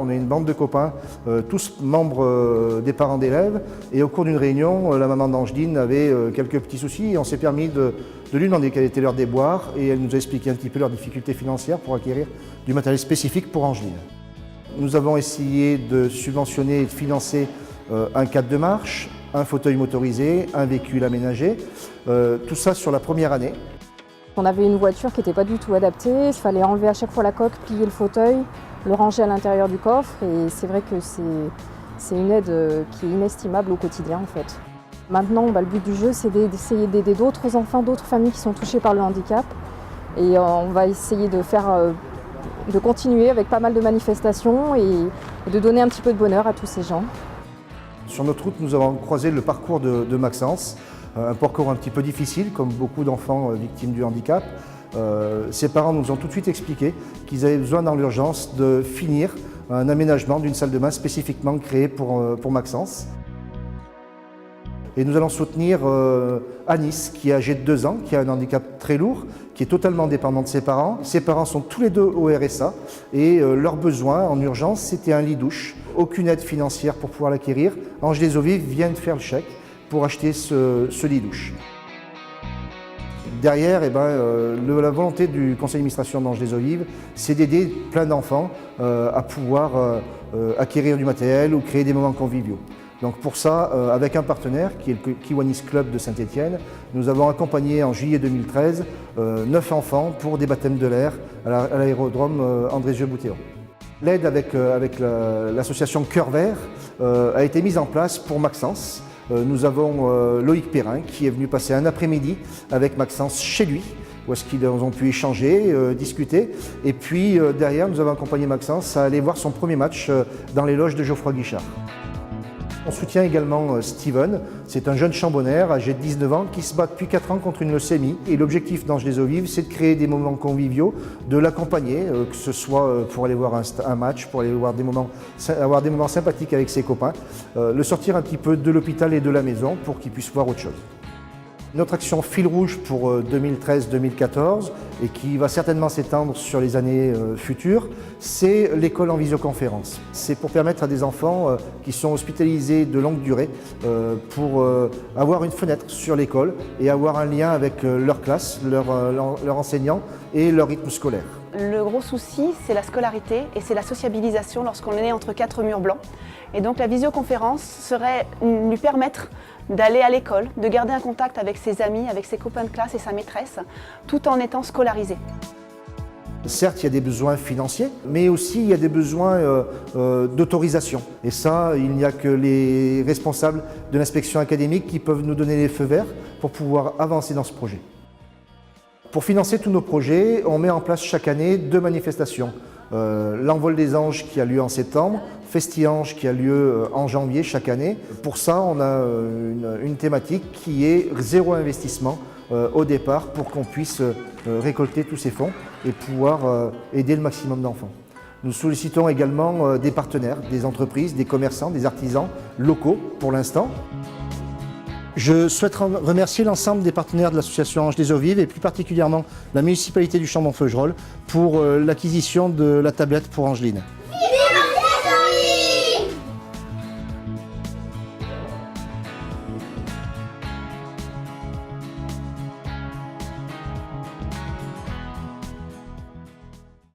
On est une bande de copains, tous membres des parents d'élèves, et au cours d'une réunion, la maman d'Angeline avait quelques petits soucis et on s'est permis de lui demander quel était leur déboire et elle nous a expliqué un petit peu leurs difficultés financières pour acquérir du matériel spécifique pour Angeline. Nous avons essayé de subventionner et de financer un cadre de marche, un fauteuil motorisé, un véhicule aménagé, tout ça sur la première année. On avait une voiture qui n'était pas du tout adaptée, il fallait enlever à chaque fois la coque, plier le fauteuil, le ranger à l'intérieur du coffre et c'est vrai que c'est une aide qui est inestimable au quotidien en fait. Maintenant, le but du jeu c'est d'essayer d'aider d'autres enfants, d'autres familles qui sont touchées par le handicap et on va essayer de continuer avec pas mal de manifestations et de donner un petit peu de bonheur à tous ces gens. Sur notre route, nous avons croisé le parcours de Maxence, un parcours un petit peu difficile, comme beaucoup d'enfants victimes du handicap. Ses parents nous ont tout de suite expliqué qu'ils avaient besoin dans l'urgence de finir un aménagement d'une salle de bain spécifiquement créée pour Maxence. Et nous allons soutenir Anis, qui est âgée de 2 ans, qui a un handicap très lourd, qui est totalement dépendant de ses parents. Ses parents sont tous les deux au RSA et leur besoin en urgence, c'était un lit douche. Aucune aide financière pour pouvoir l'acquérir. Ange les Eaux Vives vient de faire le chèque pour acheter ce lit douche. Derrière, la volonté du conseil d'administration d'Ange les Eaux Vives, c'est d'aider plein d'enfants à pouvoir acquérir du matériel ou créer des moments conviviaux. Donc pour ça, avec un partenaire qui est le Kiwanis Club de Saint-Étienne, nous avons accompagné en juillet 2013 9 enfants pour des baptêmes de l'air à l'aérodrome Andrézieux-Bouthéon. L'aide avec l'association Cœur Vert a été mise en place pour Maxence. Nous avons Loïc Perrin qui est venu passer un après-midi avec Maxence chez lui, où est-ce qu'ils ont pu échanger, discuter. Et puis derrière, nous avons accompagné Maxence à aller voir son premier match dans les loges de Geoffroy Guichard. On soutient également Steven, c'est un jeune chambonnaire âgé de 19 ans qui se bat depuis 4 ans contre une leucémie. Et l'objectif d'Ange les Eaux Vives, c'est de créer des moments conviviaux, de l'accompagner, que ce soit pour aller voir un match, pour aller avoir des moments sympathiques avec ses copains, le sortir un petit peu de l'hôpital et de la maison pour qu'il puisse voir autre chose. Notre action fil rouge pour 2013-2014 et qui va certainement s'étendre sur les années futures, c'est l'école en visioconférence. C'est pour permettre à des enfants qui sont hospitalisés de longue durée pour avoir une fenêtre sur l'école et avoir un lien avec leur classe, leur enseignant et leur rythme scolaire. Le gros souci, c'est la scolarité et c'est la sociabilisation lorsqu'on est né entre 4 murs blancs. Et donc la visioconférence serait lui permettre d'aller à l'école, de garder un contact avec ses amis, avec ses copains de classe et sa maîtresse, tout en étant scolarisé. Certes, il y a des besoins financiers, mais aussi il y a des besoins d'autorisation. Et ça, il n'y a que les responsables de l'inspection académique qui peuvent nous donner les feux verts pour pouvoir avancer dans ce projet. Pour financer tous nos projets, on met en place chaque année 2 manifestations. L'Envol des Anges qui a lieu en septembre, Festi-Ange qui a lieu en janvier chaque année. Pour ça, on a une thématique qui est 0 investissement au départ pour qu'on puisse récolter tous ces fonds et pouvoir aider le maximum d'enfants. Nous sollicitons également des partenaires, des entreprises, des commerçants, des artisans locaux pour l'instant. Je souhaite remercier l'ensemble des partenaires de l'association Ange les Eaux Vives et plus particulièrement la municipalité du Chambon-Feugerolles pour l'acquisition de la tablette pour Angeline.